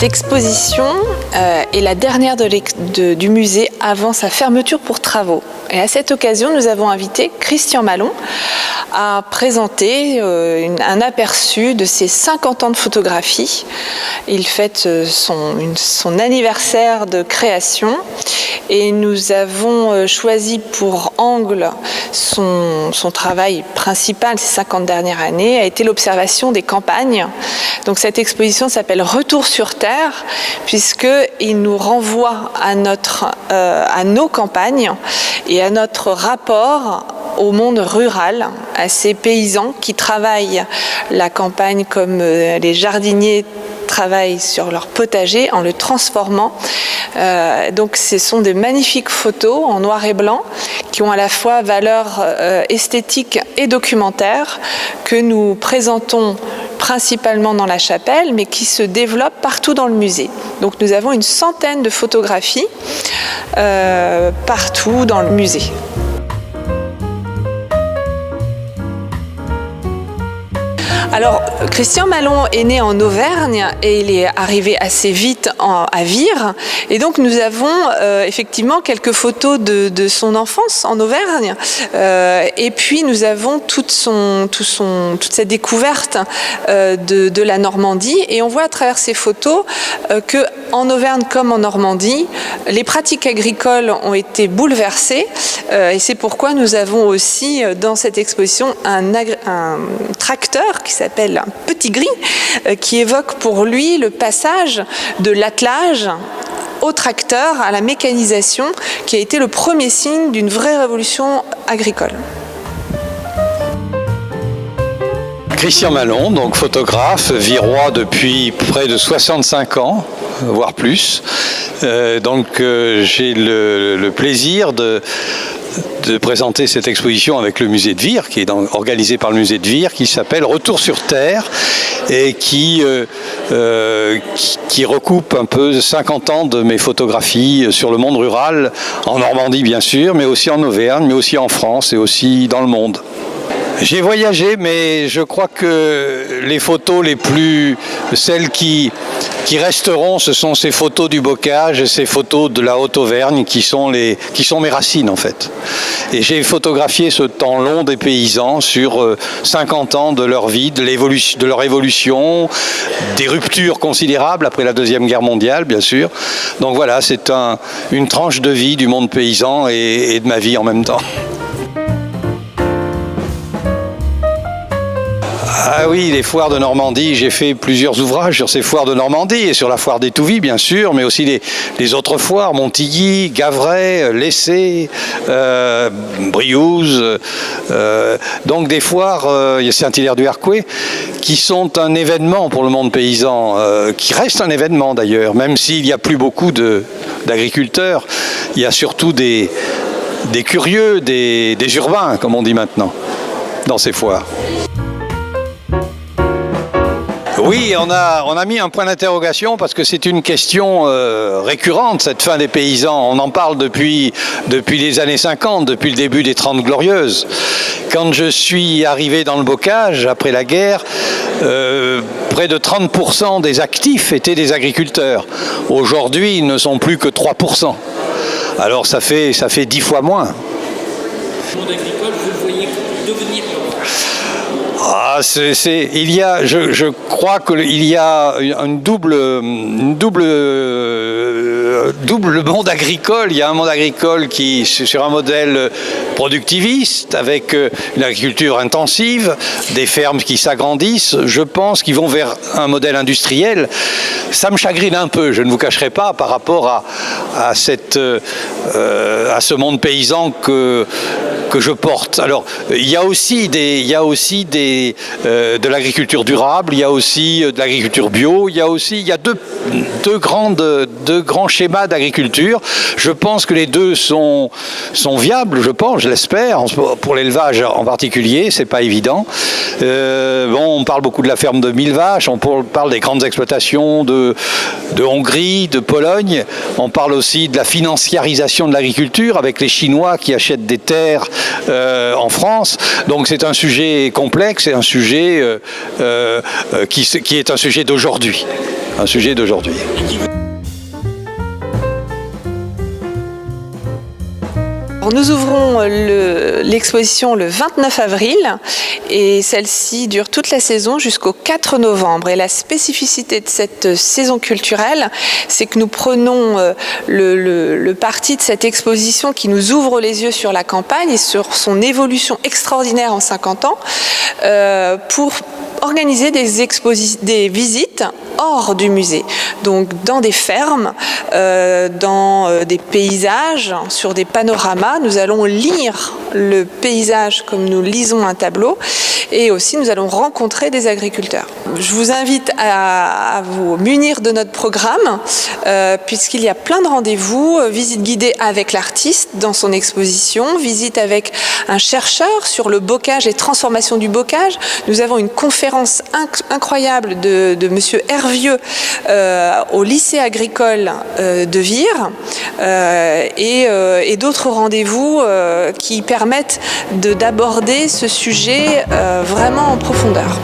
Cette exposition est la dernière du musée avant sa fermeture pour travaux. Et à cette occasion, nous avons invité Christian Malon à présenter un aperçu de ses 50 ans de photographie. Il fête son anniversaire de création et nous avons choisi pour angle son travail principal ces 50 dernières années a été l'observation des campagnes. Donc cette exposition s'appelle Retour sur Terre puisqu'il nous renvoie à nos campagnes et à notre rapport au monde rural, à ces paysans qui travaillent la campagne comme les jardiniers travaillent sur leur potager en le transformant. Donc ce sont des magnifiques photos en noir et blanc qui ont à la fois valeur esthétique et documentaire que nous présentons principalement dans la chapelle, mais qui se développent partout dans le musée. Donc nous avons une centaine de photographies partout dans le musée. Alors, Christian Malon est né en Auvergne et il est arrivé assez vite à Vire. Et donc, nous avons effectivement quelques photos de son enfance en Auvergne. Et puis, nous avons toute cette découverte de la Normandie. Et on voit à travers ces photos que en Auvergne comme en Normandie, les pratiques agricoles ont été bouleversées. Et c'est pourquoi nous avons aussi dans cette exposition un tracteur qui s'appelle un petit gris, qui évoque pour lui le passage de l'attelage au tracteur, à la mécanisation, qui a été le premier signe d'une vraie révolution agricole. Christian Malon, donc photographe, virois depuis près de 65 ans, voire plus. J'ai le plaisir de présenter cette exposition avec le musée de Vire, qui est organisé par le musée de Vire, qui s'appelle Retour sur Terre et qui recoupe un peu 50 ans de mes photographies sur le monde rural, en Normandie bien sûr, mais aussi en Auvergne, mais aussi en France et aussi dans le monde. J'ai voyagé, mais je crois que les photos celles qui resteront, ce sont ces photos du bocage et ces photos de la Haute-Auvergne qui sont mes racines en fait. Et j'ai photographié ce temps long des paysans sur 50 ans de leur vie, de leur évolution, des ruptures considérables après la Deuxième Guerre mondiale, bien sûr. Donc voilà, c'est une tranche de vie du monde paysan et de ma vie en même temps. Ah oui, les foires de Normandie, j'ai fait plusieurs ouvrages sur ces foires de Normandie et sur la foire d'Étouville bien sûr, mais aussi les autres foires, Montilly, Gavray, Lessé, Briouze, donc des foires, Saint-Hilaire-du-Harcouët, qui sont un événement pour le monde paysan, qui reste un événement d'ailleurs, même s'il n'y a plus beaucoup d'agriculteurs, il y a surtout des curieux, des urbains, comme on dit maintenant, dans ces foires. Oui, on a mis un point d'interrogation parce que c'est une question récurrente, cette fin des paysans. On en parle depuis les années 50, depuis le début des 30 Glorieuses. Quand je suis arrivé dans le bocage, après la guerre, près de 30% des actifs étaient des agriculteurs. Aujourd'hui, ils ne sont plus que 3%. Alors ça fait 10 fois moins. Le monde agricole, vous le voyez devenir je crois qu'il y a une double monde agricole. Il y a un monde agricole qui sur un modèle productiviste, avec une agriculture intensive, des fermes qui s'agrandissent. Je pense qu'ils vont vers un modèle industriel. Ça me chagrine un peu, je ne vous cacherai pas, par rapport à ce monde paysan que je porte. Alors, il y a aussi de l'agriculture durable, il y a aussi de l'agriculture bio, il y a deux grands schémas d'agriculture. Je pense que les deux sont viables, je l'espère, pour l'élevage en particulier, c'est pas évident. On parle beaucoup de la ferme de 1000 vaches, on parle des grandes exploitations de Hongrie, de Pologne, on parle aussi de la financiarisation de l'agriculture avec les Chinois qui achètent des terres en France. Donc c'est un sujet complexe, c'est un sujet qui est un sujet d'aujourd'hui. un sujet d'aujourd'hui. Nous ouvrons l'exposition le 29 avril et celle-ci dure toute la saison jusqu'au 4 novembre. Et la spécificité de cette saison culturelle, c'est que nous prenons le parti de cette exposition qui nous ouvre les yeux sur la campagne et sur son évolution extraordinaire en 50 ans pour organiser des visites hors du musée, donc dans des fermes, dans des paysages, sur des panoramas. Nous allons lire le paysage comme nous lisons un tableau et aussi nous allons rencontrer des agriculteurs. Je vous invite à vous munir de notre programme puisqu'il y a plein de rendez-vous, visite guidée avec l'artiste dans son exposition, visite avec un chercheur sur le bocage et transformation du bocage. Nous avons une conférence incroyable de monsieur Hervieux au lycée agricole de Vire et d'autres rendez-vous qui permettent d'aborder ce sujet vraiment en profondeur.